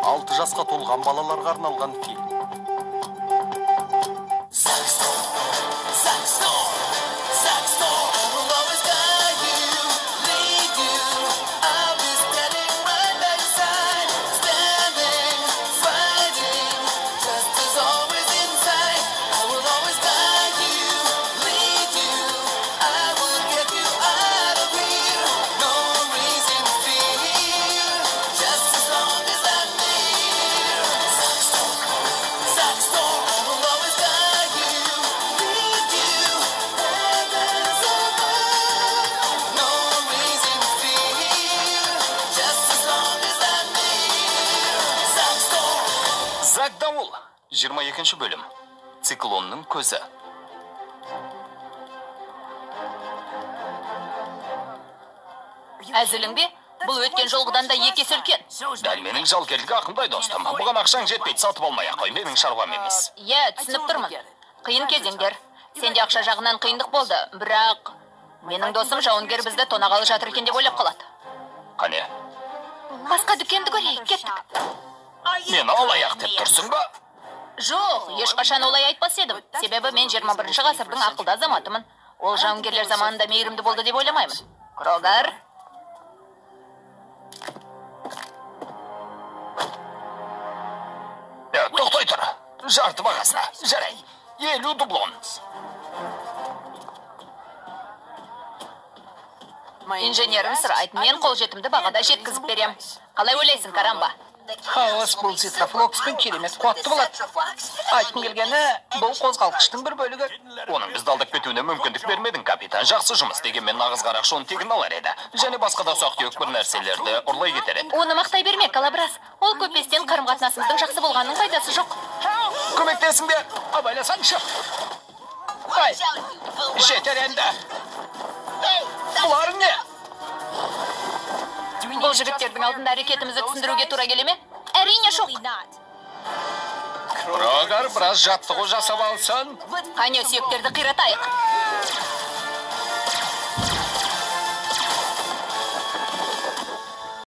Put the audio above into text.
6 жасқа толған балаларға арналған фильм. Зак Дауыл, 22 бөлім. Циклонның көзі. Әзілің бе? Бұл өткен жолғыдан да екі есе үлкен. Дәл менің жалгерлік ақындай достым. Бұған ақшаң жетпейді, сатып алмай-ақ қой, менің шаруам емес. Түсініп тұрмын. Қиын кезеңдер. Сенде ақша жағынан қиындық болды, бірақ менің досым жауынгер бізді тонағалы жатыр екен деп ойлап қалады. Қане? Басқа дүкенді көрейік, кеттік. Мені алаяқ деп тұрсың ба? Жоқ, ешқашан олай айтпас едім. Себебі мен 21 ғасырдың ақылды азаматымын. Ол жауынгерлер заманында мейірімді болды деп ойламаймын. Құралдар. Тоқтай тұр. Жарты бағасына. Жарай. 50 дублон. Инженерім сұрайды, мен қолжетімді бағада жеткізіп берем. Қалай ойлайсың, Карамба? Хаос бұл цитрофлокспен керемет қуатты болады. Айтқым келгені, бұл қозғалғыштың бір бөлігі. Оның бізді алдап кетуіне мүмкіндік бермедің, капитан. Жақсы жұмыс дегенмен нағыз қарақшы оны тегін алар еді. Және басқа да ұсақ-түйек бір нәрселерді ұрлай кетер еді. Оны мақтай берме, Калабрас. Ол көпестен қарым-қатынасымыздың жақсы болғанның пайдасы жоқ. Көмектесіңдер, абайласаңшы. Ай, жетер енді. Бұларың не? Бұл жігіттердің алдында әрекетімізді түсіндіруге тура келе ме? Әрине жоқ. Құрағар біраз жаттығу жасап алсын. Қане сүйектерді қиратайық.